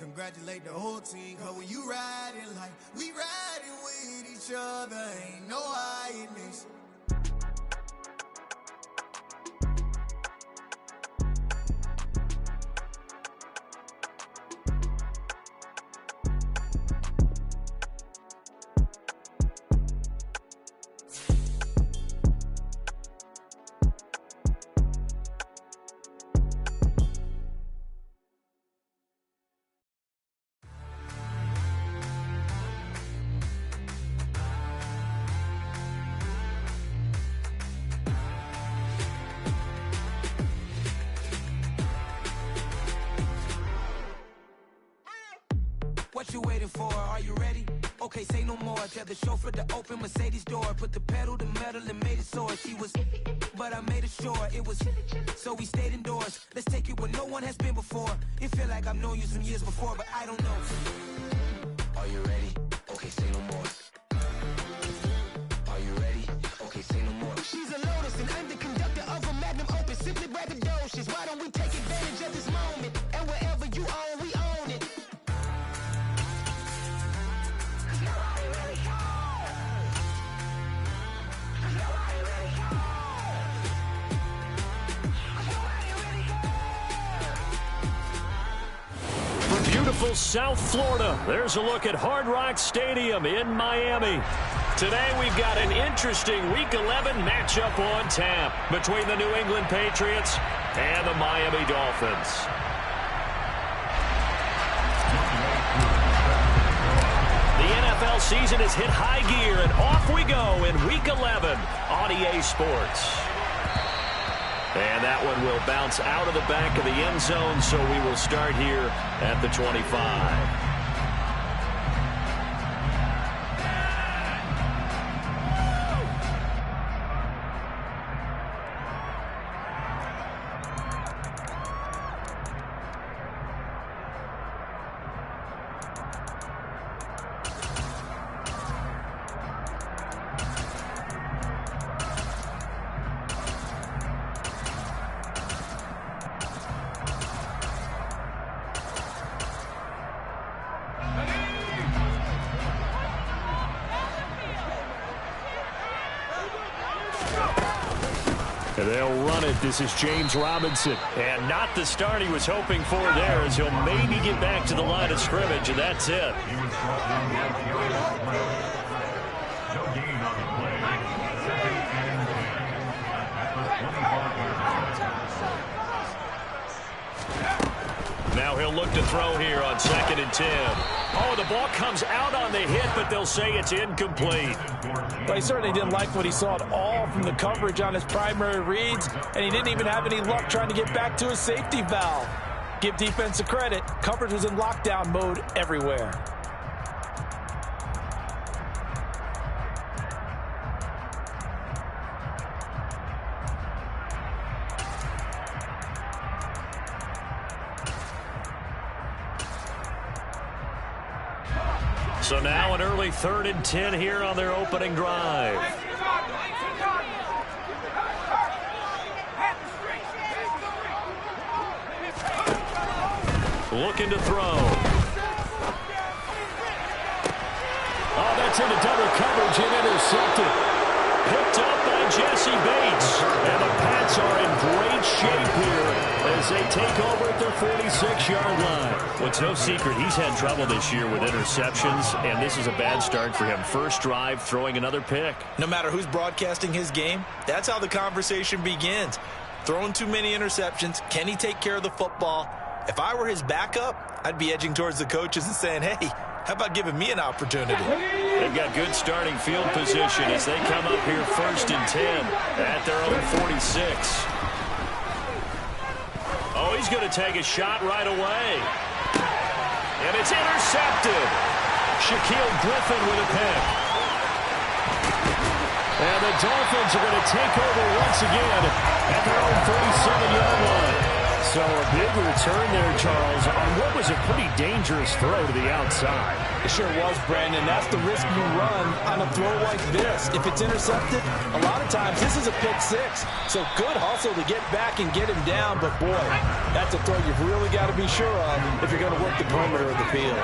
Congratulate the whole team, cause when you riding like we riding with each other, ain't no hiding this. What you waiting for? Are you ready? Okay, say no more. Tell the chauffeur to open Mercedes door. Put the pedal to metal and made it soar. She was, but I made it sure it was. So we stayed indoors. Let's take it where no one has been before. It feel like I've known you some years before, but I don't know. Are you ready? Okay, say no more. Are you ready? Okay, say no more. She's a Lotus and I'm the conductor of a magnum opus. Simply braggadocious. Why don't we take advantage of this moment? And wherever you own, we own it. Beautiful South Florida. There's a look at Hard Rock Stadium in Miami. Today we've got an interesting Week 11 matchup on tap between the New England Patriots and the Miami Dolphins. The NFL season has hit high gear, and off we go in Week 11 on EA Sports. And that one will bounce out of the back of the end zone, so we will start here at the 25. They'll run it. This is James Robinson. And not the start he was hoping for there, as he'll maybe get back to the line of scrimmage, and that's it. Now he'll look to throw here on 2nd and 10. Oh, the ball comes out on the hit, but they'll say it's incomplete. But he certainly didn't like what he saw at all from the coverage on his primary reads, and he didn't even have any luck trying to get back to his safety valve. Give defense a credit. Coverage was in lockdown mode everywhere. So now an early 3rd and 10 here on their opening drive. Looking to throw. Oh, that's into double coverage and intercepted. Picked up by Jesse Bates. And the Pats are in great shape here as they take over at their 46-yard line. Well, it's no secret he's had trouble this year with interceptions, and this is a bad start for him. First drive, throwing another pick. No matter who's broadcasting his game, that's how the conversation begins. Throwing too many interceptions, can he take care of the football? If I were his backup, I'd be edging towards the coaches and saying, hey, how about giving me an opportunity? They've got good starting field position as they come up here 1st and 10 at their own 46. Oh, he's going to take a shot right away. And it's intercepted. Shaquille Griffin with a pick. And the Dolphins are going to take over once again at their own 37-yard line. So a big return there, Charles, on what was a pretty dangerous throw to the outside. It sure was, Brandon. That's the risk you run on a throw like this. If it's intercepted, a lot of times this is a pick six. So good hustle to get back and get him down. But, boy, that's a throw you've really got to be sure of if you're going to work the perimeter of the field.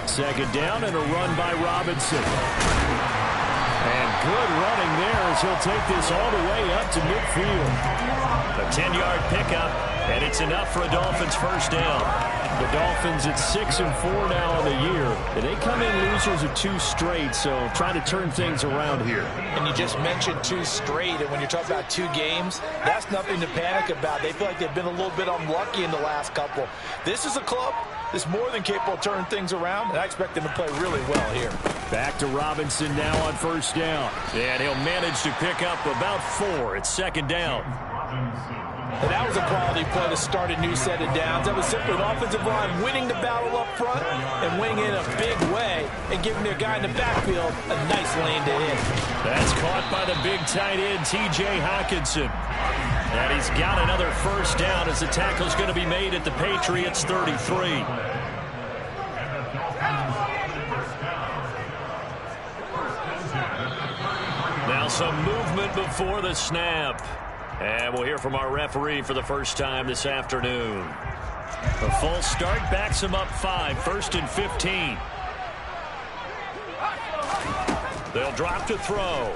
Second down and a run by Robinson. And good running there as he'll take this all the way up to midfield. A 10-yard pickup, and it's enough for a Dolphins first down. The Dolphins at 6-4 now on the year. And they come in losers of 2 straight, so trying to turn things around here. And you just mentioned 2 straight, and when you're talking about 2 games, that's nothing to panic about. They feel like they've been a little bit unlucky in the last couple. This is a club that's more than capable of turning things around, and I expect them to play really well here. Back to Robinson now on first down. And he'll manage to pick up about 4 at second down. And that was a quality play to start a new set of downs. That was simply an offensive line winning the battle up front and winning in a big way and giving their guy in the backfield a nice lane to hit. That's caught by the big tight end, T.J. Hockenson. And he's got another first down as the tackle's going to be made at the Patriots 33. Now some movement before the snap. And we'll hear from our referee for the first time this afternoon. A false start backs him up 5, 1st and 15. They'll drop to throw.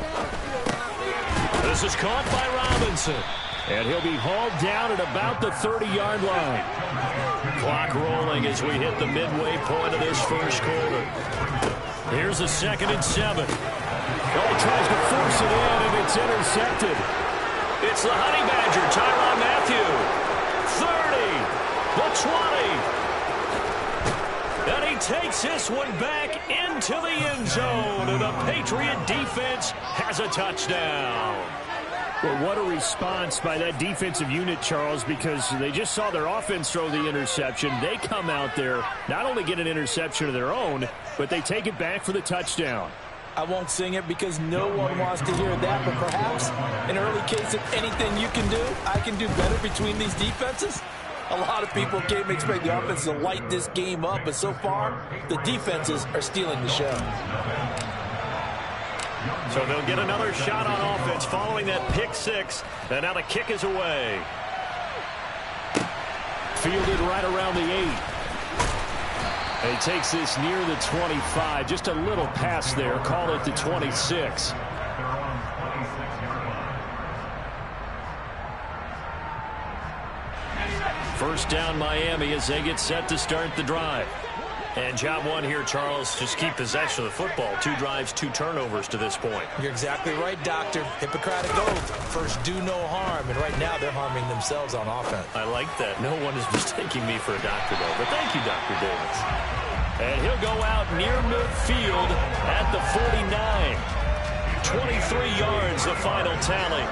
This is caught by Robinson. And he'll be hauled down at about the 30-yard line. Clock rolling as we hit the midway point of this first quarter. Here's a 2nd and 7. Oh, tries to force it in, and it's intercepted. It's the Honey Badger, Tyrann Mathieu. 30, the 20. And he takes this one back into the end zone, and the Patriot defense has a touchdown. Well, what a response by that defensive unit, Charles, because they just saw their offense throw the interception. They come out there, not only get an interception of their own, but they take it back for the touchdown. I won't sing it because no one wants to hear that, but perhaps an early case of anything you can do, I can do better between these defenses. A lot of people came to expect the offense to light this game up, but so far, the defenses are stealing the show. So they'll get another shot on offense following that pick 6, and now the kick is away. Fielded right around the 8. And he takes this near the 25. Just a little pass there. Call it the 26. First down Miami as they get set to start the drive. And job one here, Charles, just keep possession of the football. 2 drives, 2 turnovers to this point. You're exactly right, Doctor. Hippocratic oath. First, do no harm. And right now, they're harming themselves on offense. I like that. No one is mistaking me for a doctor, though. But thank you, Dr. Davis. And he'll go out near midfield at the 49. 23 yards, the final tally.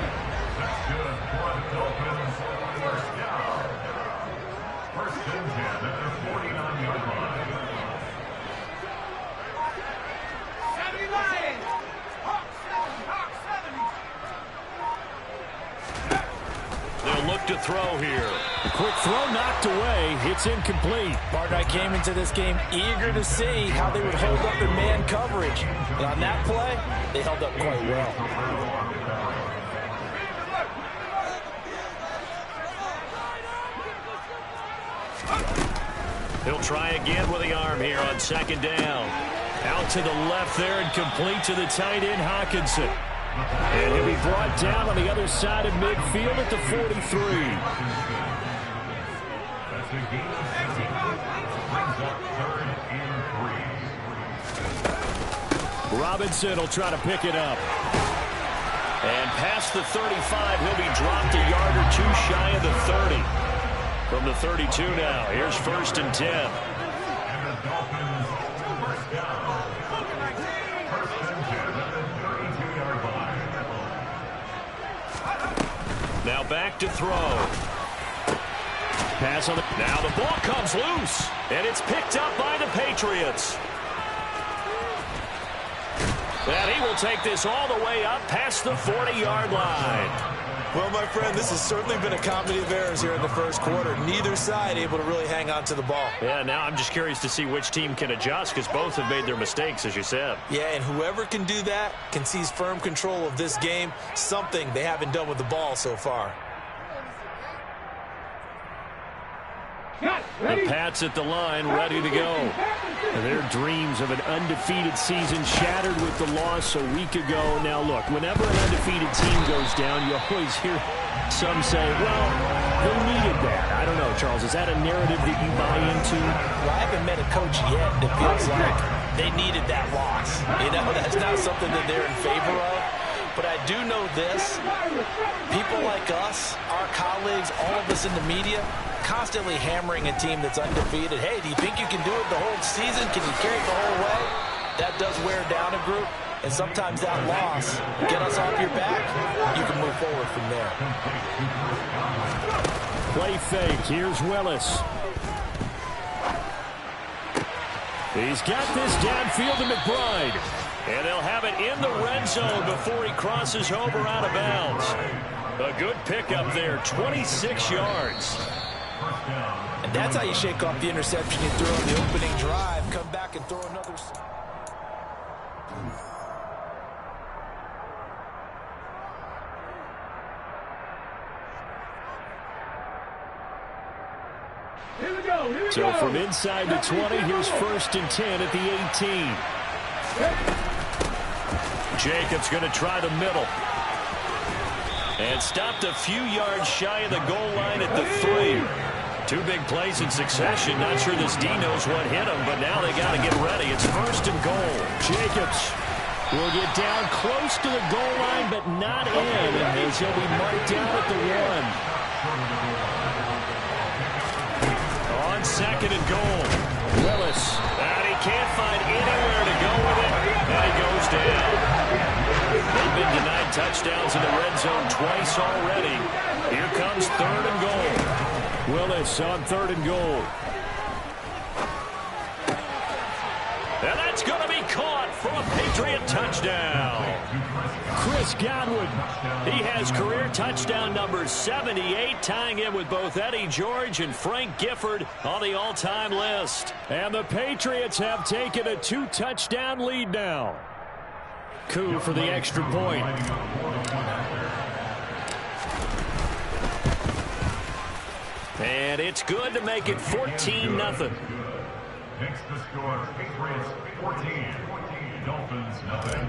Look to throw here. A quick throw knocked away. It's incomplete. Martin, I came into this game eager to see how they would hold up in man coverage. And on that play, they held up quite well. He'll try again with the arm here on 2nd down. Out to the left there and complete to the tight end, Hockenson. And he'll be brought down on the other side of midfield at the 43. Robinson will try to pick it up. And past the 35, he'll be dropped a yard or 2 shy of the 30. From the 32 now, here's 1st and 10. Now back to throw. Pass on the... Now the ball comes loose, and it's picked up by the Patriots. And he will take this all the way up past the 40-yard line. Well, my friend, this has certainly been a comedy of errors here in the first quarter. Neither side able to really hang on to the ball. Yeah, now I'm just curious to see which team can adjust because both have made their mistakes, as you said. Yeah, and whoever can do that can seize firm control of this game, something they haven't done with the ball so far. The Pats at the line, ready to go. Their dreams of an undefeated season shattered with the loss a week ago. Now, look, whenever an undefeated team goes down, you always hear some say, well, they needed that. I don't know, Charles. Is that a narrative that you buy into? Well, I haven't met a coach yet that feels like they needed that loss. You know, that's not something that they're in favor of. But I do know this. People like us, our colleagues, all of us in the media, constantly hammering a team that's undefeated. Hey, do you think you can do it the whole season? Can you carry it the whole way? That does wear down a group. And sometimes that loss, get us off your back, you can move forward from there. Play fake. Here's Willis. He's got this downfield to McBride. And they'll have it in the red zone before he crosses over out of bounds. A good pickup there, 26 yards. And that's how you shake off the interception you threw on the opening drive. Come back and throw another. So from inside the 20, here's 1st and 10 at the 18. Jacobs going to try the middle. And stopped a few yards shy of the goal line at the 3. 2 big plays in succession. Not sure this D knows what hit him, but now they got to get ready. It's 1st and goal. Jacobs will get down close to the goal line, but not in, as he'll be marked down at the 1. On 2nd and goal. Willis. And he can't find anywhere to go with it, and he goes down. They've been denied touchdowns in the red zone twice already. Here comes 3rd and goal. Willis on 3rd and goal. And that's going to be caught for a Patriot touchdown. Chris Godwin. He has career touchdown number 78, tying in with both Eddie George and Frank Gifford on the all-time list. And the Patriots have taken a 2-touchdown lead now. Coup for the extra point. And it's good to make it 14-0. Next the score, Patriots 14, Dolphins nothing.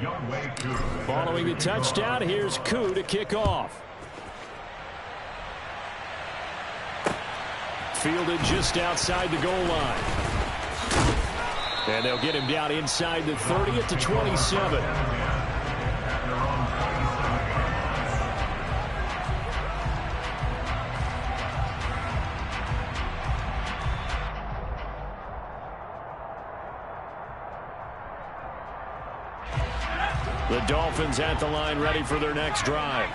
Youngway Koo. Following the touchdown, here's Koo to kick off. Fielded just outside the goal line. And they'll get him down inside the 30 at the 27. The Dolphins at the line ready for their next drive.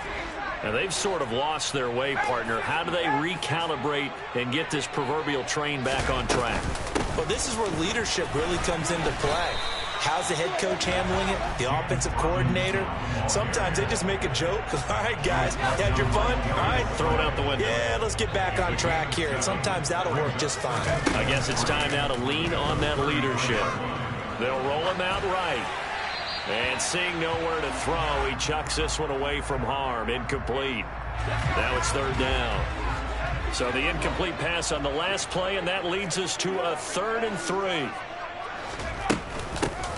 Now they've sort of lost their way, partner. How do they recalibrate and get this proverbial train back on track? Well, this is where leadership really comes into play. How's the head coach handling it? The offensive coordinator? Sometimes they just make a joke. All right, guys, had your fun? All right. Throw it out the window. Yeah, let's get back on track here. And sometimes that'll work just fine. I guess it's time now to lean on that leadership. They'll roll him out right. And seeing nowhere to throw, he chucks this one away from harm. Incomplete. Now it's 3rd down. So the incomplete pass on the last play, and that leads us to a 3rd and 3.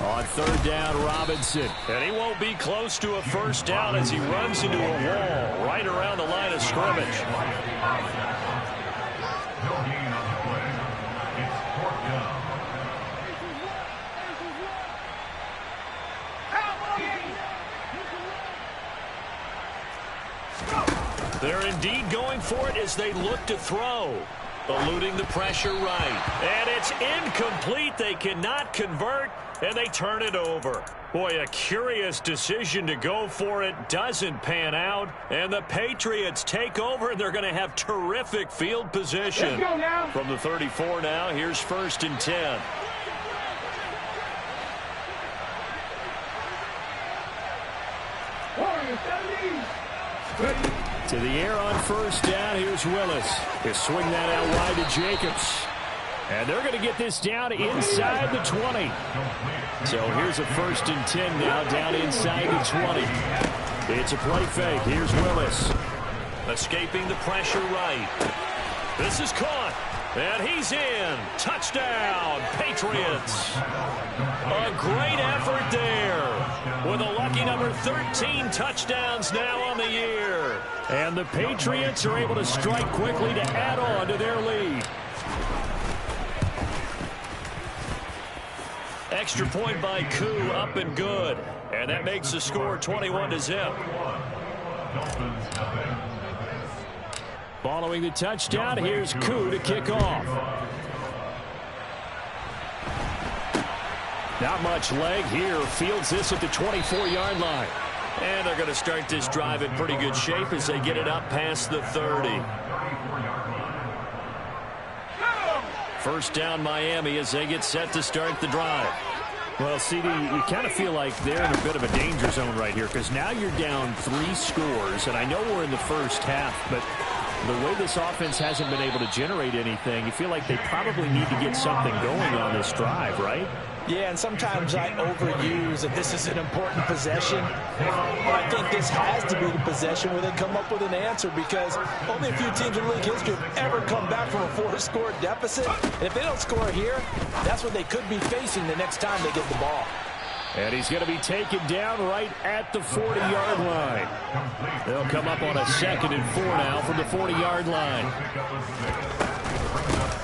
On 3rd down, Robinson. And he won't be close to a 1st down as he runs into a wall right around the line of scrimmage. No gain on the play. It's 4th down. They're indeed going for it as they look to throw. Eluding the pressure right. And it's incomplete. They cannot convert, and they turn it over. Boy, a curious decision to go for it. Doesn't pan out. And the Patriots take over, and they're going to have terrific field position. Let's go now. From the 34 now, here's 1st and 10. Warriors 70. To the air on first down. Here's Willis. He'll swing that out wide to Jacobs. And they're going to get this down inside the 20. So here's a 1st and 10 now down inside the 20. It's a play fake. Here's Willis. Escaping the pressure right. This is caught. And he's in. Touchdown, Patriots. A great effort there. With a lucky number 13 touchdowns now on the year. And the Patriots are able to strike quickly to add on to their lead. Extra point by Koo, up and good. And that makes the score 21-0. Following the touchdown, here's Koo to kick off. Not much leg here. Fields this at the 24-yard line. And they're going to start this drive in pretty good shape as they get it up past the 30. First down Miami as they get set to start the drive. Well, CD, you kind of feel like they're in a bit of a danger zone right here because now you're down 3 scores. And I know we're in the first half, but the way this offense hasn't been able to generate anything, you feel like they probably need to get something going on this drive, right? Yeah, and sometimes I overuse that this is an important possession. But I think this has to be the possession where they come up with an answer because only a few teams in league history have ever come back from a 4-score deficit. And if they don't score here, that's what they could be facing the next time they get the ball. And he's going to be taken down right at the 40-yard line. They'll come up on a 2nd and 4 now from the 40-yard line.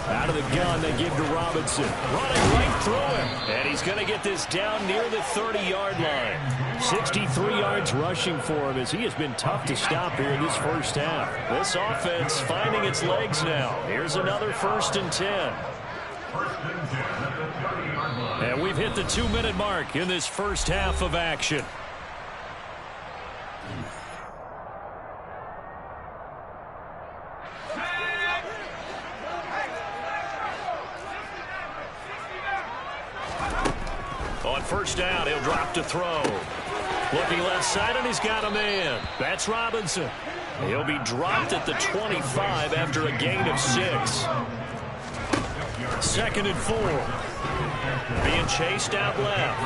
Out of the gun, they give to Robinson. Running right through him. And he's going to get this down near the 30-yard line. 63 yards rushing for him as he has been tough to stop here in this first half. This offense finding its legs now. Here's another 1st and 10. And we've hit the 2-minute mark in this first half of action. On first down, he'll drop to throw. Looking left side, and he's got a man. That's Robinson. He'll be dropped at the 25 after a gain of 6. 2nd and 4. Being chased out left.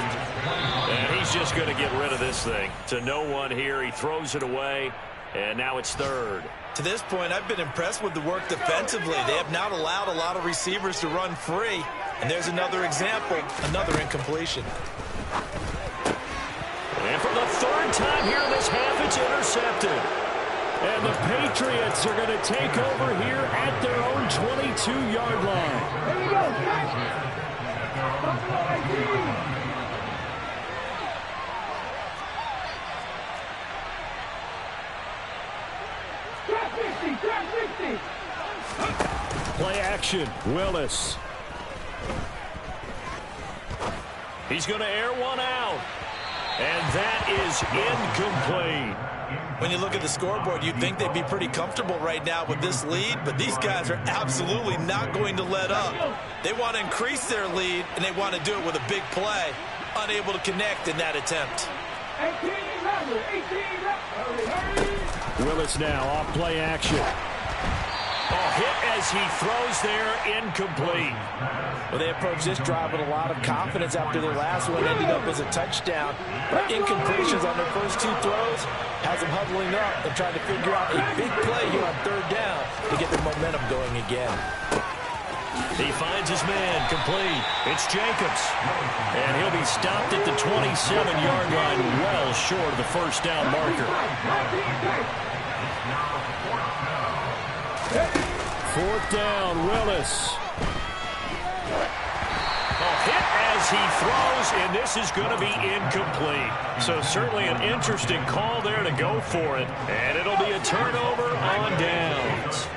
And he's just going to get rid of this thing. To no one here. He throws it away. And now it's 3rd. To this point, I've been impressed with the work defensively. They have not allowed a lot of receivers to run free. And there's another example, another incompletion. And for the 3rd time here in this half, it's intercepted. And the Patriots are going to take over here at their own 22-yard line. Here we go. Play action, Willis. He's going to air one out. And that is incomplete. When you look at the scoreboard, you'd think they'd be pretty comfortable right now with this lead, but these guys are absolutely not going to let up. They want to increase their lead, and they want to do it with a big play. Unable to connect in that attempt. 18 Willis now off play action. Hit as he throws there, incomplete. Well, they approached this drive with a lot of confidence after their last one ended up as a touchdown. But incompletions on their first 2 throws has them huddling up and trying to figure out a big play here on 3rd down to get their momentum going again. He finds his man, complete. It's Jacobs. And he'll be stopped at the 27-yard line, well short of the first down marker. 4th down, Willis. Hit as he throws, and this is going to be incomplete. So certainly an interesting call there to go for it. And it'll be a turnover on downs.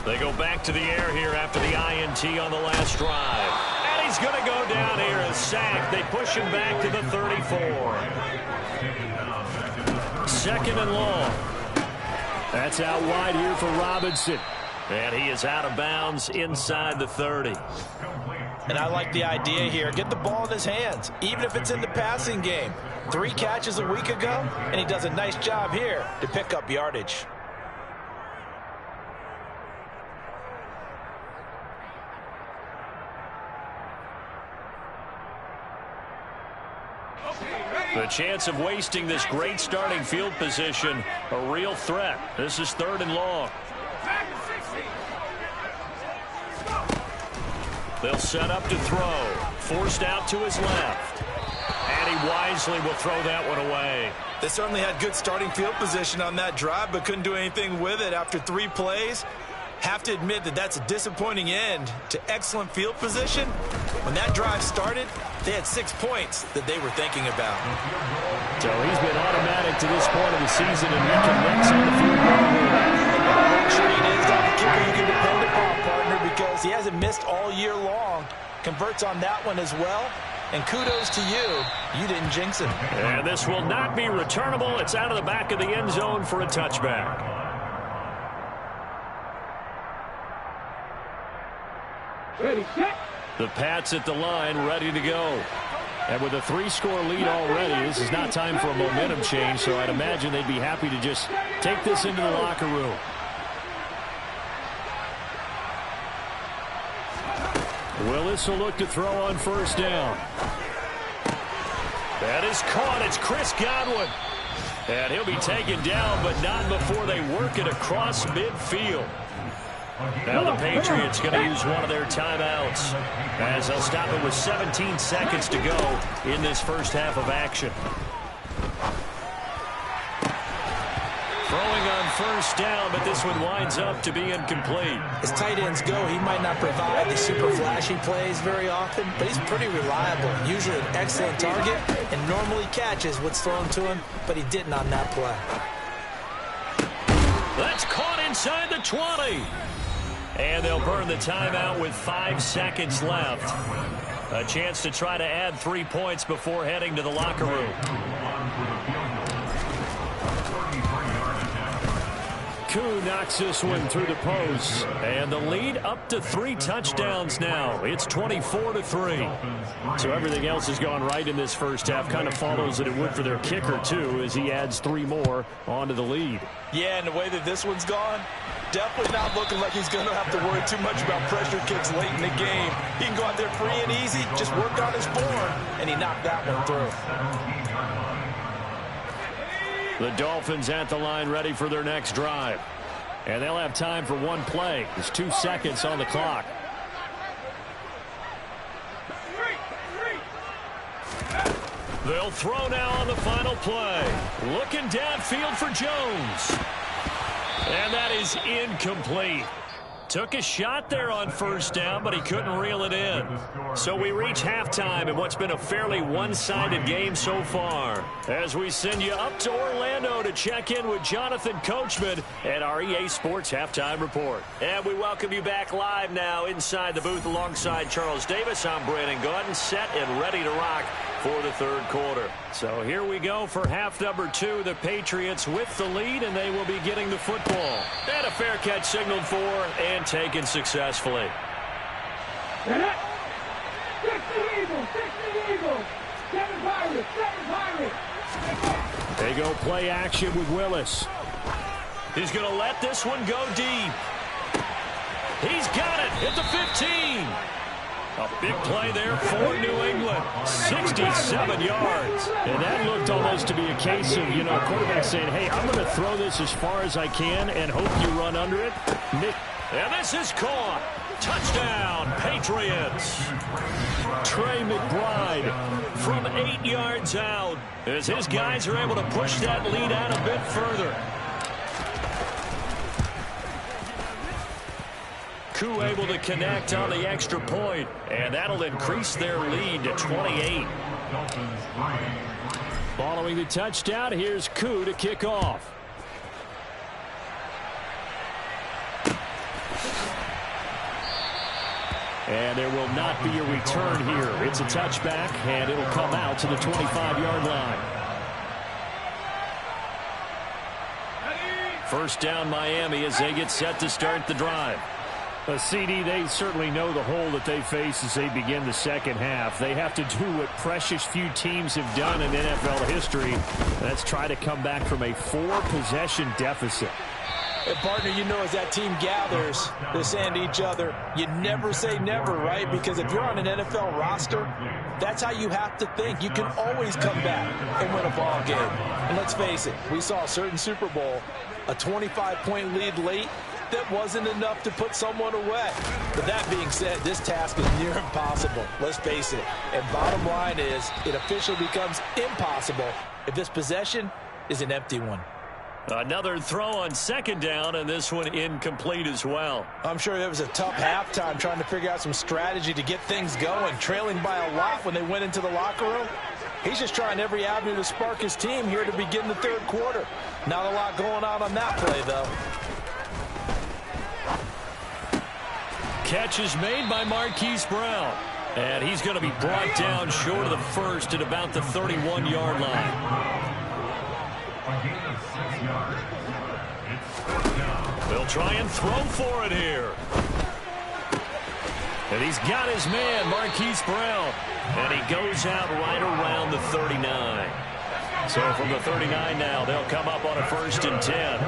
They go back to the air here after the INT on the last drive. And he's going to go down here and sack. They push him back to the 34. 2nd and long. That's out wide here for Robinson. And he is out of bounds inside the 30. And I like the idea here. Get the ball in his hands, even if it's in the passing game. 3 catches a week ago, and he does a nice job here to pick up yardage. The chance of wasting this great starting field position, a real threat. This is 3rd and long. They'll set up to throw. Forced out to his left. And he wisely will throw that one away. They certainly had good starting field position on that drive, but couldn't do anything with it after 3 plays. Have to admit that that's a disappointing end to excellent field position. When that drive started, they had 6 points that they were thinking about. So he's been automatic to this point of the season, and he can next on the field goal. Treat is the kicker you can depend upon, partner, because he hasn't missed all year long. Converts on that one as well. And kudos to you. You didn't jinx him. And this will not be returnable. It's out of the back of the end zone for a touchback. Ready, set. The Pats at the line, ready to go. And with a 3-score lead already, this is not time for a momentum change, so I'd imagine they'd be happy to just take this into the locker room. Willis will look to throw on 1st down. That is caught. It's Chris Godwin. And he'll be taken down, but not before they work it across midfield. Now the Patriots going to use one of their timeouts as they'll stop it with 17 seconds to go in this first half of action. Throwing on 1st down, but this one winds up to be incomplete. As tight ends go, he might not provide the super flashy plays very often, but he's pretty reliable. Usually an excellent target, and normally catches what's thrown to him, but he didn't on that play. That's caught inside the 20. And they'll burn the timeout with 5 seconds left. A chance to try to add 3 points before heading to the locker room. Koo knocks this one through the post. And the lead up to 3 touchdowns now. It's 24-3. So everything else has gone right in this first half. Kind of follows that it would for their kicker, too, as he adds 3 more onto the lead. Yeah, and the way that this one's gone, definitely not looking like he's going to have to worry too much about pressure kicks late in the game. He can go out there free and easy, just work on his form, and he knocked that one through. The Dolphins at the line ready for their next drive. And they'll have time for 1 play. There's 2 seconds on the clock. They'll throw now on the final play. Looking downfield for Jones. And that is incomplete. Took a shot there on 1st down, but he couldn't reel it in. So we reach halftime in what's been a fairly one-sided game so far. As we send you up to Orlando to check in with Jonathan Coachman at our EA Sports Halftime Report. And we welcome you back live now inside the booth alongside Charles Davis. I'm Brandon Gordon, set and ready to rock for the 3rd quarter. So here we go for half number 2. The Patriots with the lead, and they will be getting the football. And a fair catch signaled for and taken successfully. Set up. 6 Eagles, 6 Eagles. 7 Pirates, 7 Pirates. They go play action with Willis. He's going to let this one go deep. He's got it at the 15. A big play there for New England. 67 yards. And that looked almost to be a case of, quarterback saying, hey, I'm going to throw this as far as I can and hope you run under it. And this is caught. Touchdown, Patriots. Trey McBride from 8 yards out as his guys are able to push that lead out a bit further. Koo able to connect on the extra point, and that'll increase their lead to 28. Following the touchdown, here's Koo to kick off. And there will not be a return here. It's a touchback, and it'll come out to the 25-yard line. First down Miami as they get set to start the drive. A CD, they certainly know the hole that they face as they begin the second half. They have to do what precious few teams have done in NFL history. That's try to come back from a 4-possession deficit. And partner, you know, as that team gathers, they're saying to each other, you never say never, right? Because if you're on an NFL roster, that's how you have to think. You can always come back and win a ball game. And let's face it, we saw a certain Super Bowl, a 25-point lead late, that wasn't enough to put someone away. But that being said, this task is near impossible. Let's face it. And bottom line is, it officially becomes impossible if this possession is an empty one. Another throw on second down, and this one incomplete as well. I'm sure it was a tough halftime trying to figure out some strategy to get things going, trailing by a lot when they went into the locker room. He's just trying every avenue to spark his team here to begin the third quarter. Not a lot going on that play, though. Catch is made by Marquise Brown. And he's going to be brought down short of the first at about the 31-yard line. They'll try and throw for it here. And he's got his man, Marquise Brown. And he goes out right around the 39. So from the 39 now, they'll come up on a 1st and 10.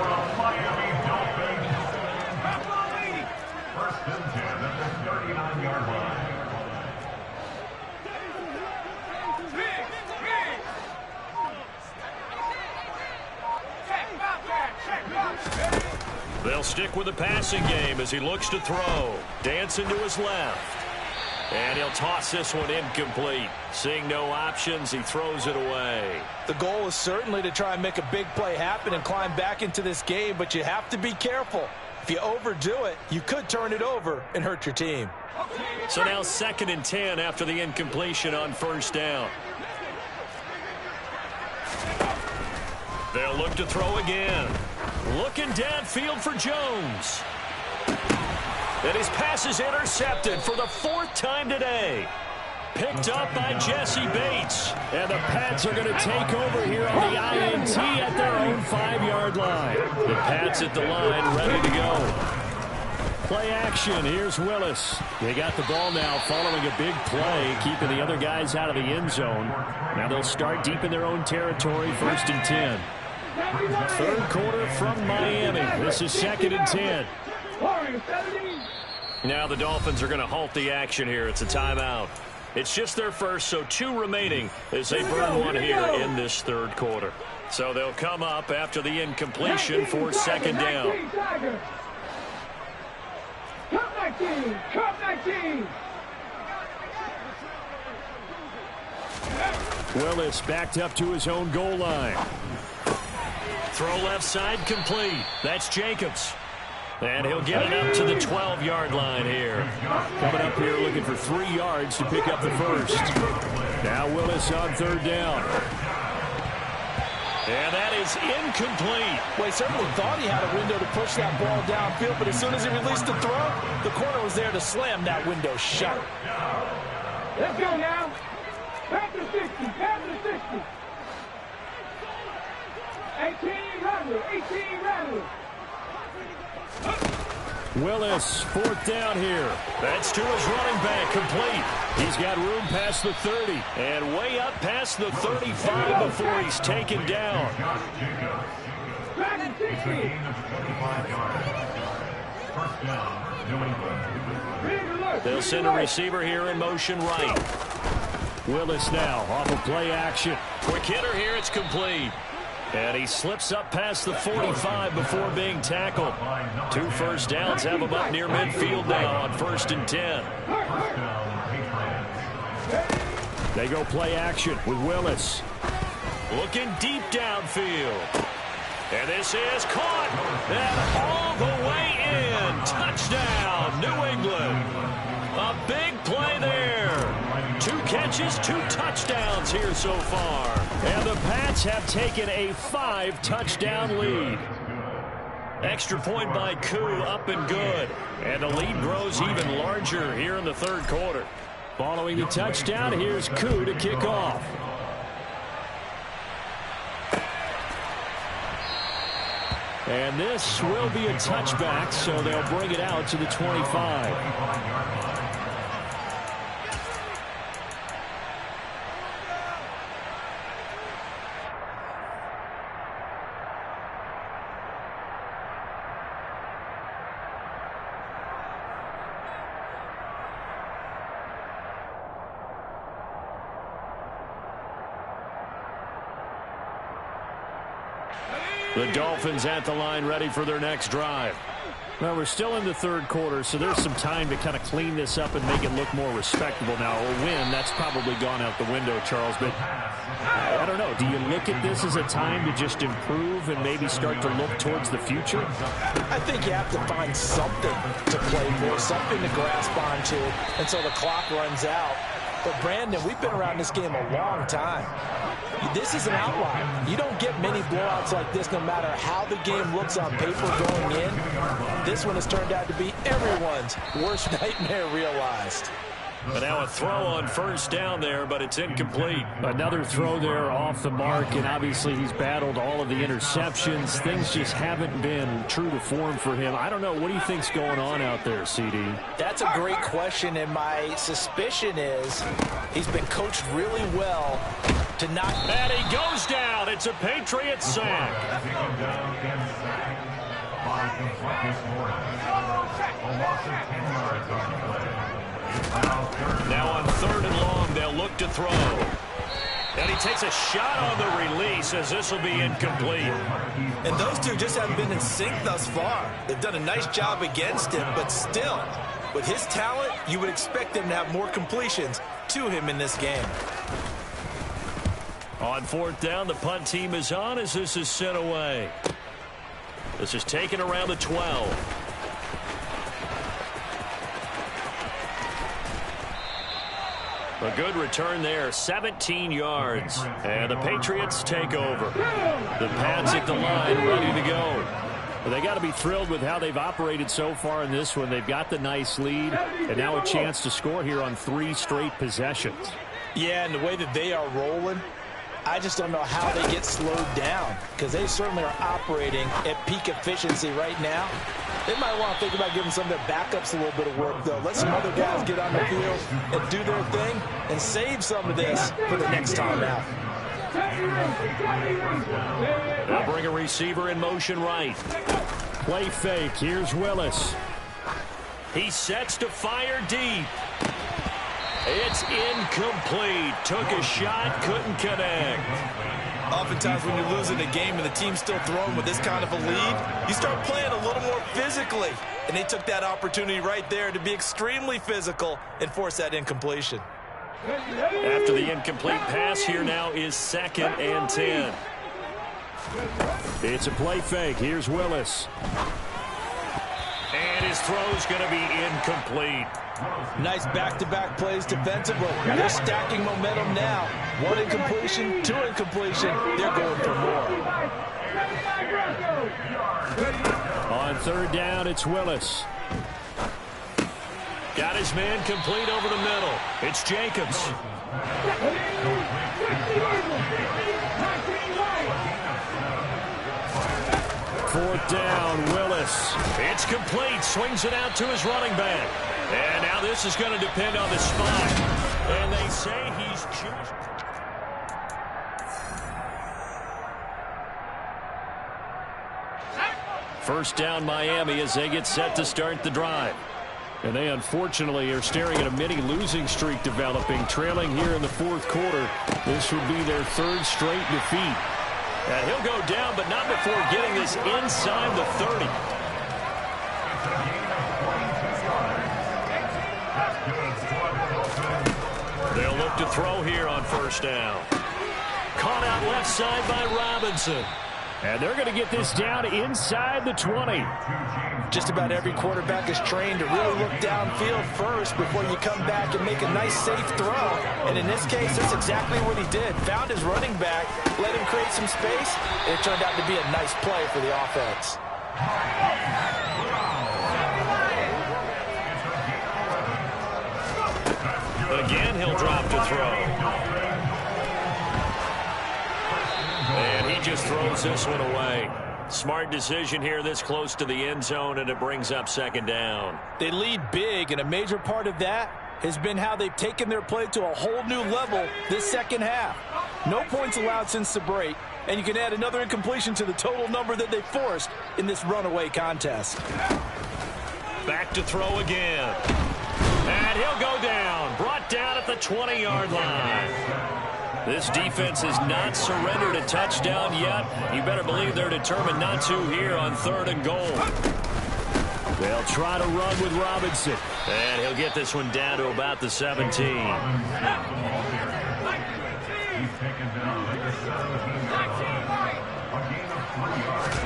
First and 10 at the 39-yard line. They'll stick with the passing game as he looks to throw. Dancing to his left. And he'll toss this one incomplete. Seeing no options, he throws it away. The goal is certainly to try and make a big play happen and climb back into this game, but you have to be careful. If you overdo it, you could turn it over and hurt your team. So now 2nd and 10 after the incompletion on 1st down. They'll look to throw again. Looking downfield for Jones. And his pass is intercepted for the 4th time today. Picked up by Jesse Bates. And the Pats are going to take over here on the INT at their own 5-yard line. The Pats at the line ready to go. Play action. Here's Willis. They got the ball now following a big play, keeping the other guys out of the end zone. Now they'll start deep in their own territory, 1st and 10. 3rd quarter from Miami. This is 2nd and 10. Now the Dolphins are going to halt the action here. It's a timeout. It's just their first, so 2 remaining as they burn one here in this 3rd quarter. So they'll come up after the incompletion for 2nd down. Willis backed up to his own goal line. Throw left side complete. That's Jacobs. And he'll get it up to the 12-yard line here. Coming up here looking for 3 yards to pick up the first. Now Willis on 3rd down. And that is incomplete. Well, he certainly thought he had a window to push that ball downfield, but as soon as he released the throw, the corner was there to slam that window shut. Let's go now. Back to 60. Back to 60. 18 rattle. Willis, 4th down here. That's to his running back, complete. He's got room past the 30 and way up past the 35 before he's taken down. They'll send a receiver here in motion right. Willis now off of play action. Quick hitter here, it's complete. And he slips up past the 45 before being tackled. 2 first downs have him up near midfield now on 1st and 10. They go play action with Willis. Looking deep downfield. And this is caught. And all the way in. Touchdown, New England. A big play there. 2 catches, 2 touchdowns here so far. And the Pats have taken a 5-touchdown lead. Extra point by Koo, up and good. And the lead grows even larger here in the 3rd quarter. Following the touchdown, here's Koo to kick off. And this will be a touchback, so they'll bring it out to the 25. The Dolphins at the line, ready for their next drive. Well, we're still in the third quarter, so there's some time to kind of clean this up and make it look more respectable. Now, a win, that's probably gone out the window, Charles, but I don't know. Do you look at this as a time to just improve and maybe start to look towards the future? I think you have to find something to play for, something to grasp onto until the clock runs out. But, Brandon, we've been around this game a long time. This is an outlier. You don't get many blowouts like this no matter how the game looks on paper going in. This one has turned out to be everyone's worst nightmare realized. But now a throw on first down there, but it's incomplete. Another throw there off the mark, and obviously he's battled all of the interceptions. Things just haven't been true to form for him. I don't know. What do you think's going on out there, CD? That's a great question, and my suspicion is he's been coached really well to not... And he goes down. It's a Patriots sack. Now on 3rd and long, they'll look to throw. And he takes a shot on the release as this will be incomplete. And those two just haven't been in sync thus far. They've done a nice job against him, but still, with his talent, you would expect him to have more completions to him in this game. On 4th down, the punt team is on as this is sent away. This is taken around the 12. A good return there, 17 yards. And the Patriots take over. The Pats at the line, ready to go. Well, they got to be thrilled with how they've operated so far in this one. They've got the nice lead, and now a chance to score here on 3 straight possessions. Yeah, and the way that they are rolling, I just don't know how they get slowed down, because they certainly are operating at peak efficiency right now. They might want to think about giving some of their backups a little bit of work, though. Let some other guys get on the field and do their thing and save some of this for the next time out. They'll bring a receiver in motion right. Play fake. Here's Willis. He sets to fire deep. It's incomplete. Took a shot, couldn't connect. Oftentimes when you're losing a game and the team's still throwing with this kind of a lead, you start playing a little more physically. And they took that opportunity right there to be extremely physical and force that incompletion. After the incomplete pass, here now is 2nd and 10. It's a play fake. Here's Willis. And his throw's going to be incomplete. Nice back-to-back plays defensively. They're stacking momentum now. 1 incompletion, 2 incompletion. They're going for more. On 3rd down, it's Willis. Got his man complete over the middle. It's Jacobs. 4th down, Willis. It's complete. Swings it out to his running back. And now this is going to depend on the spot. And they say he's just... First down, Miami, as they get set to start the drive. And they unfortunately are staring at a mini losing streak developing, trailing here in the 4th quarter. This would be their 3rd straight defeat. And he'll go down, but not before getting this inside the 30. They'll look to throw here on 1st down. Caught out left side by Robinson. And they're going to get this down inside the 20. Just about every quarterback is trained to really look downfield first before you come back and make a nice, safe throw. And in this case, that's exactly what he did. Found his running back, let him create some space, and it turned out to be a nice play for the offense. Again, he'll drop to throw. And he just throws this one away. Smart decision here this close to the end zone, and it brings up second down. They lead big, and a major part of that has been how they've taken their play to a whole new level this second half. No points allowed since the break, and you can add another incompletion to the total number that they forced in this runaway contest. Back to throw again. And he'll go down. Brought down at the 20-yard line. This defense has not surrendered a touchdown yet. You better believe they're determined not to here on 3rd and goal. They'll try to run with Robinson. And he'll get this one down to about the 17. He's taken down at the 17. A gain of 3 yards.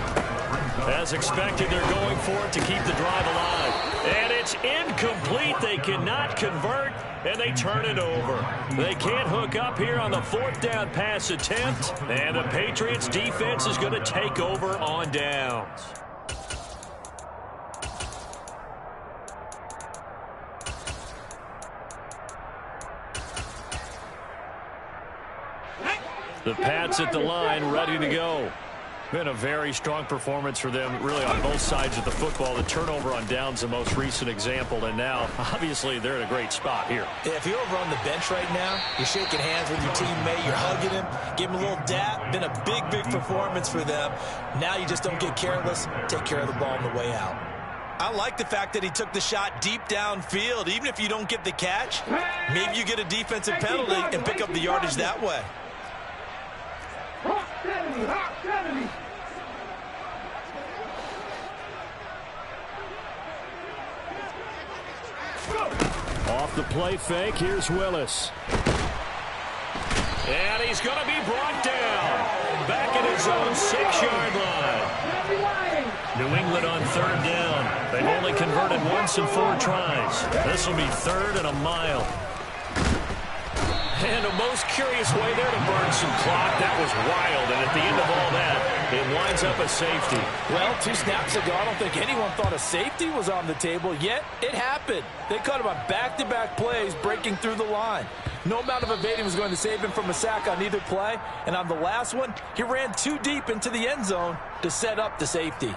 As expected, they're going for it to keep the drive alive. And it's incomplete. They cannot convert, and they turn it over. They can't hook up here on the 4th down pass attempt, and the Patriots defense is going to take over on downs. The Pats at the line, ready to go. Been a very strong performance for them, really, on both sides of the football. The turnover on downs, the most recent example, and now, obviously, they're in a great spot here. Yeah, if you're over on the bench right now, you're shaking hands with your teammate, you're hugging him, give him a little dap. Been a big, big performance for them. Now you just don't get careless. Take care of the ball on the way out. I like the fact that he took the shot deep downfield. Even if you don't get the catch, maybe you get a defensive penalty and pick up the yardage that way. Hawk 70, Hawk 70. Off the play fake, here's Willis. And he's going to be brought down. Back at his own 6-yard line. New England on 3rd down. They've only converted once in 4 tries. This will be 3rd and a mile. And a most curious way there to burn some clock. That was wild, and at the end of all that, it winds up a safety. Well, 2 snaps ago, I don't think anyone thought a safety was on the table, yet it happened. They caught him on back-to-back plays breaking through the line. No amount of evading was going to save him from a sack on either play, and on the last one, he ran too deep into the end zone to set up the safety.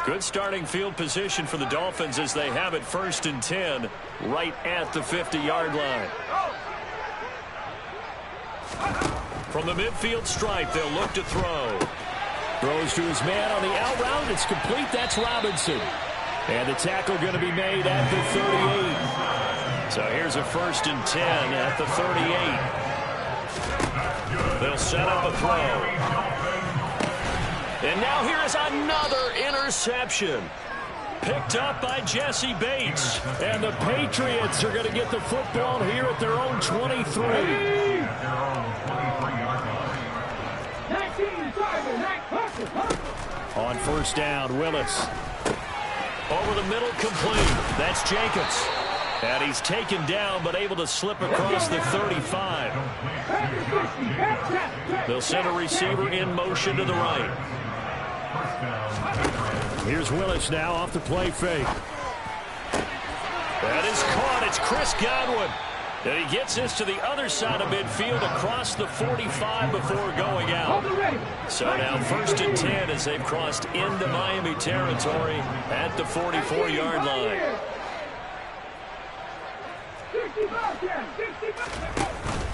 Good starting field position for the Dolphins as they have it 1st and 10 right at the 50-yard line. From the midfield stripe, they'll look to throw. Throws to his man on the out route. It's complete. That's Robinson. And the tackle going to be made at the 38. So here's a 1st and 10 at the 38. They'll set up a throw. And now here is another interception. Picked up by Jesse Bates. And the Patriots are going to get the football here at their own 23. On 1st down, Willis. Over the middle, complete. That's Jacobs. And he's taken down, but able to slip across the 35. They'll send a receiver in motion to the right. Here's Willis now off the play fake. That is caught. It's Chris Godwin. And he gets this to the other side of midfield across the 45 before going out. So now 1st and 10 as they've crossed into Miami territory at the 44-yard line.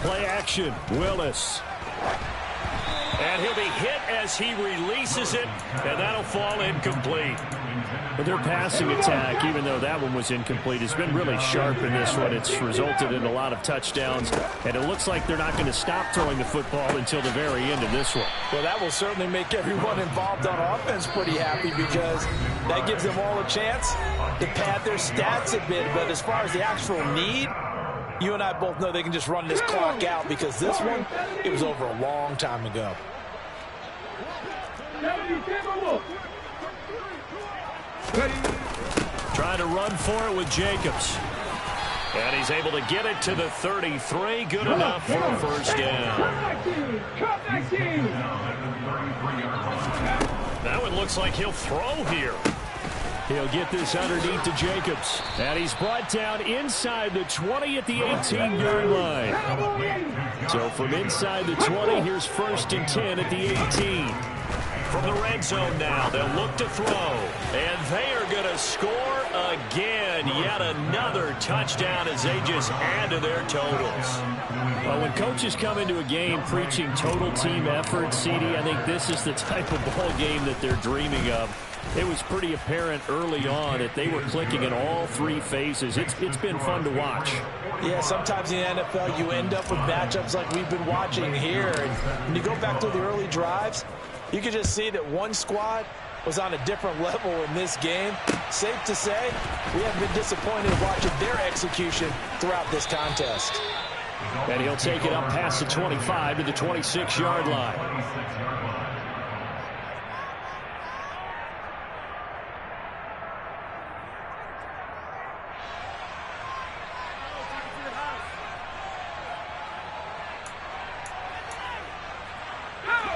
Play action. Willis. And he'll be hit as he releases it, and that'll fall incomplete. But their passing attack, even though that one was incomplete, has been really sharp in this one. It's resulted in a lot of touchdowns, and it looks like they're not going to stop throwing the football until the very end of this one. Well, that will certainly make everyone involved on offense pretty happy because that gives them all a chance to pad their stats a bit. But as far as the actual need, you and I both know they can just run this clock out because this one, it was over a long time ago. Trying to run for it with Jacobs. And he's able to get it to the 33. Good enough for a 1st down. That one looks like he'll throw here. He'll get this underneath to Jacobs. And he's brought down inside the 20 at the 18-yard line. So from inside the 20, here's 1st and 10 at the 18. From the red zone now, they'll look to throw. And they are going to score again. Yet another touchdown as they just add to their totals. Well, when coaches come into a game preaching total team effort, CD, I think this is the type of ball game that they're dreaming of. It was pretty apparent early on that they were clicking in all 3 phases. It's been fun to watch. Yeah, sometimes in the NFL you end up with matchups like we've been watching here. And when you go back to the early drives, you can just see that one squad was on a different level in this game. Safe to say, we haven't been disappointed watching their execution throughout this contest. And he'll take it up past the 25 to the 26-yard line.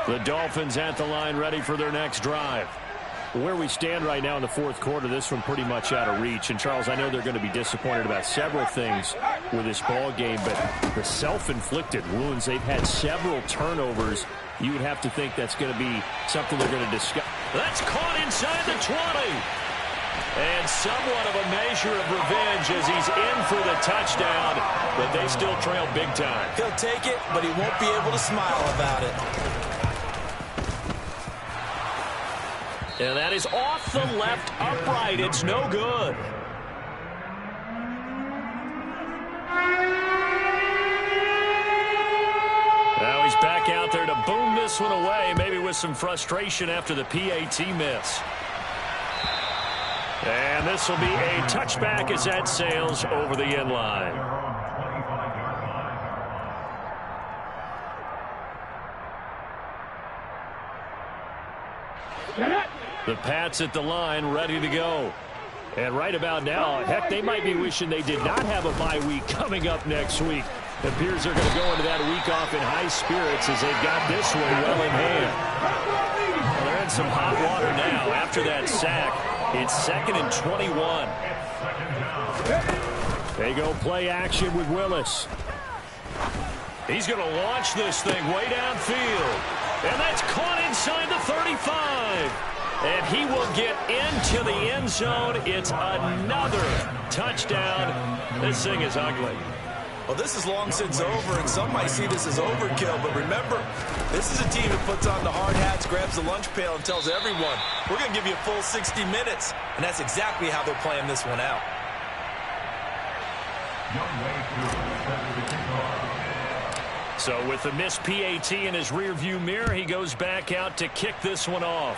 The Dolphins at the line ready for their next drive. Where we stand right now in the 4th quarter, this one pretty much out of reach. And, Charles, I know they're going to be disappointed about several things with this ball game, but the self-inflicted wounds, they've had several turnovers. You would have to think that's going to be something they're going to discuss. That's caught inside the 20. And somewhat of a measure of revenge as he's in for the touchdown, but they still trail big time. He'll take it, but he won't be able to smile about it. And that is off the left upright. It's no good. Now he's back out there to boom this one away, maybe with some frustration after the PAT miss. And this will be a touchback as that sails over the end line. The Pats at the line, ready to go. And right about now, heck, they might be wishing they did not have a bye week coming up next week. It appears they're going to go into that week off in high spirits as they've got this one well in hand. Well, they're in some hot water now. After that sack, it's 2nd and 21. They go play action with Willis. He's going to launch this thing way downfield. And that's caught inside the 35. And he will get into the end zone. It's another touchdown. This thing is ugly. Well, this is long since over, and some might see this as overkill. But remember, this is a team that puts on the hard hats, grabs the lunch pail, and tells everyone, we're going to give you a full 60 minutes. And that's exactly how they're playing this one out. So with the missed PAT in his rearview mirror, he goes back out to kick this one off.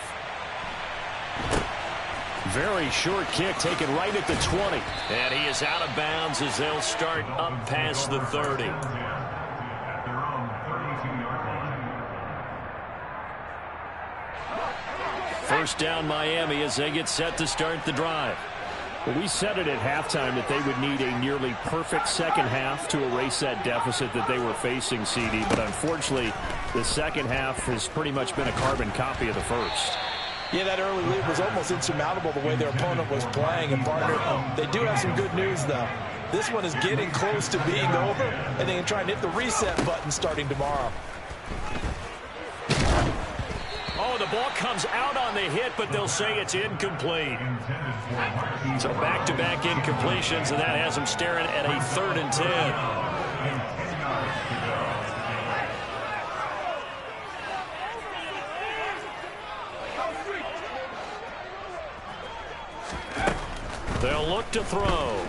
Very short kick taken right at the 20. And he is out of bounds as they'll start up past the 30. First down Miami as they get set to start the drive. Well, we said it at halftime that they would need a nearly perfect second half to erase that deficit that they were facing, CD. But unfortunately, the second half has pretty much been a carbon copy of the first. Yeah, that early lead was almost insurmountable the way their opponent was playing. And, partner, they do have some good news, though. This one is getting close to being over, and they can try and hit the reset button starting tomorrow. Oh, the ball comes out on the hit, but they'll say it's incomplete. So back-to-back incompletions, and that has them staring at a 3rd and 10. They'll look to throw.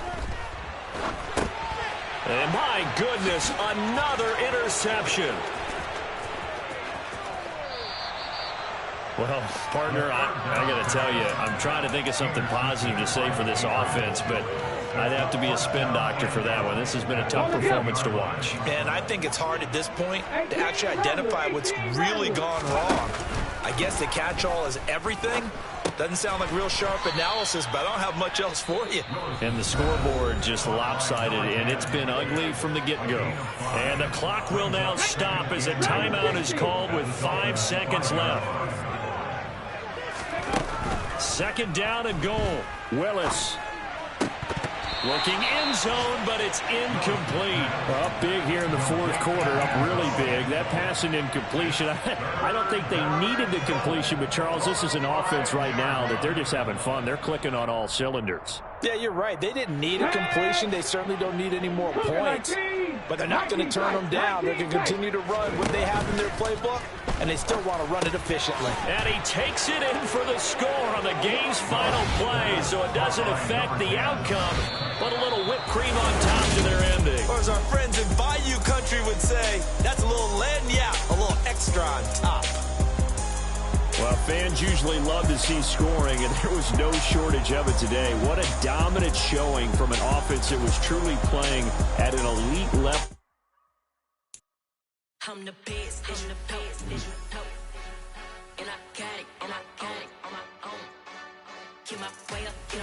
And my goodness, another interception. Well, partner, I got to tell you, I'm trying to think of something positive to say for this offense, but I'd have to be a spin doctor for that one. This has been a tough performance to watch. And I think it's hard at this point to actually identify what's really gone wrong. I guess the catch-all is everything. Doesn't sound like real sharp analysis, but I don't have much else for you. And the scoreboard just lopsided, and it's been ugly from the get-go. And the clock will now stop as a timeout is called with 5 seconds left. Second down and goal. Willis. Looking end zone, but it's incomplete. Up big here in the fourth quarter, up really big. That pass and incompletion, I don't think they needed the completion, but Charles, this is an offense right now that they're just having fun. They're clicking on all cylinders. Yeah, you're right. They didn't need a completion. They certainly don't need any more points. But they're not going to turn them down. They're going to continue to run what they have in their playbook, and they still want to run it efficiently. And he takes it in for the score on the game's final play, so it doesn't affect the outcome, but a little whipped cream on top to their ending. Or as our friends in Bayou Country would say, that's a little lagniappe, a little extra on top. Well, fans usually love to see scoring, and there was no shortage of it today. What a dominant showing from an offense that was truly playing at an elite level. I'm the best, and I got it, on my own. Get my way up, go.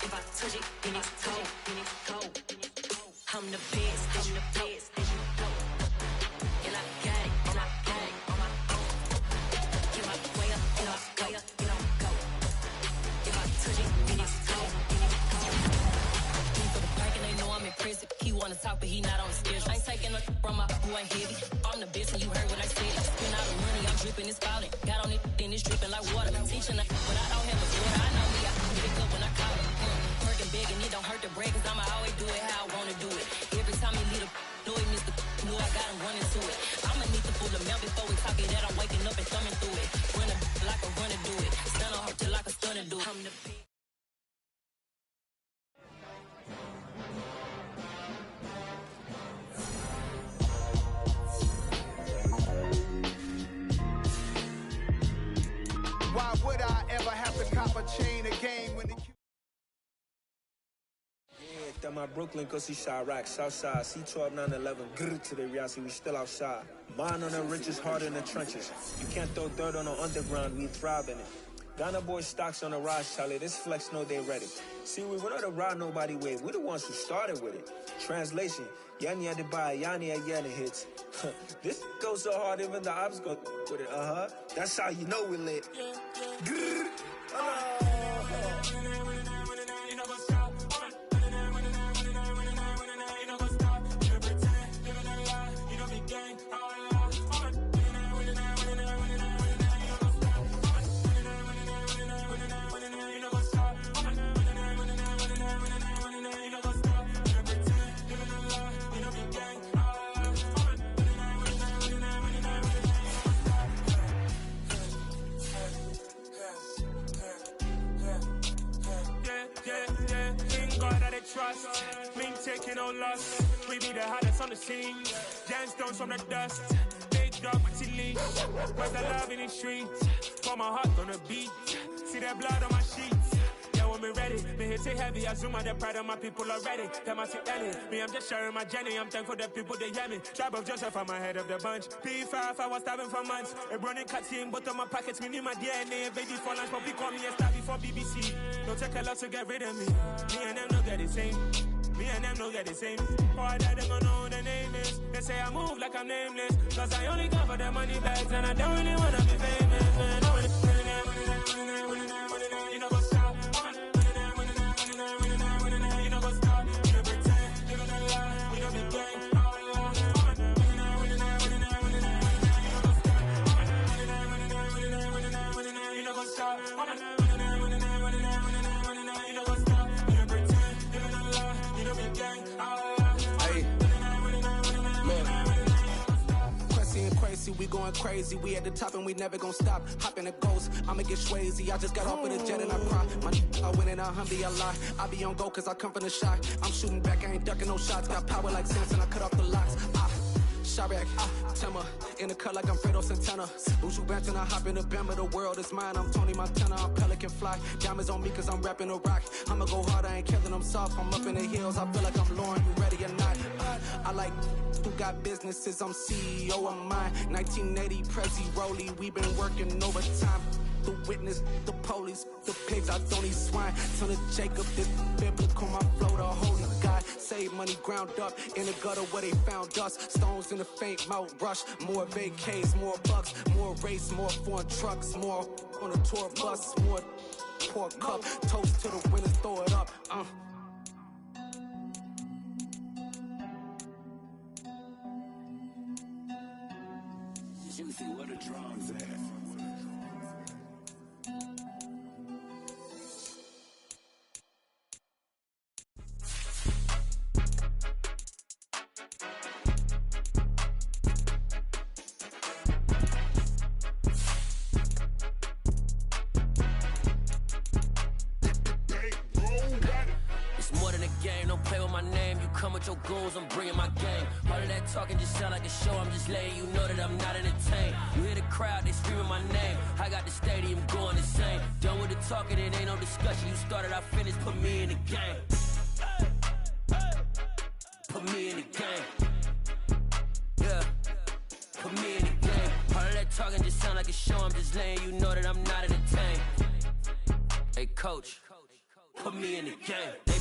If I touch it, then it's cold, I'm the best, and I got it, on my own. Get my way up, go. If I touch it, then it's cold. He for the park and they know I'm impressive. He wanna talk, but he not on the schedule. I ain't taking a from my boy heavy. I'm the best, and you heard what I said. Spend all the money, I'm dripping, it's falling. Got on it, then it's dripping like water. Teaching but I don't have a water. I know me, I can pick up when I call it. Working big, and it don't hurt the break, cause I'ma always do it how I wanna do it. Every time he lead a know he missed the know I got him running to it. I'ma need to pull the mail before we talk it that I'm waking up and thumbing through it. Run a like a runner do it. Stun on her till like a stunner do it. I'm the best. Why would I ever have to cop a chain a game when the That my Brooklyn, cause he shot rock, Southside, C12, 911, grr to the reality, we still outside. Mine on the richest, heart in the trenches. You can't throw dirt on the underground, we thrive in it. Ghana boys stocks on the rise, Charlie, this flex know they ready. See, we were not a ride nobody wave, we the ones who started with it. Translation, Yani had to buy, Yani had Yana hits. This goes so hard, even the ops go with it, That's how you know we lit. Grr. Trust, we ain't taking no loss. We be the hottest on the scene. Gemstones from the dust. Big dog with your leash. Where's the love in the streets? Pour my heart on the beat. See that blood on my sheets. Yeah, when we ready, me hit it heavy. I zoom out the pride of my people already. Them I see Ellie. Me, I'm just sharing my journey. I'm thankful that people they hear me. Tribe of Joseph, I'm ahead of the bunch. P5, I was starving for months. A running cut in both of my pockets. Me need my DNA. Baby for lunch, but we call me a star before BBC. Don't take a lot to get rid of me. Me and them no get the same. Me and them no get the same. Boy, that them gonna know the name is. They say I move like I'm nameless. Cause I only come for the money bags. And I don't really wanna be famous, man. You know what's up? You know what's up? You know pretend. You know the lie. We don't be gang. You know what's up? We going crazy, we at the top and we never gonna stop. Hop in a ghost, I'ma get swayzy. I just got off with a jet and I cry. I win in a Humvee a lot. I be on go cause I come from the shot. I'm shooting back, I ain't ducking no shots. Got power like Samson, I cut off the locks. Sharek, Timmer, in the cut like I'm Fredo Santana. Buju Banton, I hop in the Bama, the world is mine. I'm Tony Montana, I'm Pelican Fly. Diamonds on me cause I'm rapping a rock. I'ma go hard, I ain't killing them soft. I'm up in the hills, I feel like I'm Lauren, you ready or not? I like who got businesses, I'm CEO of mine. 1980 Prezi Rollie, we been working overtime. The witness, the police, the pigs, I don't eat swine. Son of Jacob, this biblical, my flow, the holy God. save money ground up in the gutter where they found us. Stones in the faint mouth rush. More vacays, more bucks, more race, more foreign trucks, more on a tour bus, more pork cup. Toast to the winners, throw it up. You see where the drums at. Your goals, I'm bringing my game. All of that talking just sound like a show. I'm just letting you know that I'm not entertained. You hear the crowd, they screaming my name. I got the stadium going insane. Done with the talking, it ain't no discussion. You started, I finished, put me in the game. Put me in the game. Yeah, put me in the game. All of that talking just sound like a show. I'm just letting you know that I'm not entertained. Hey coach, put me in the game.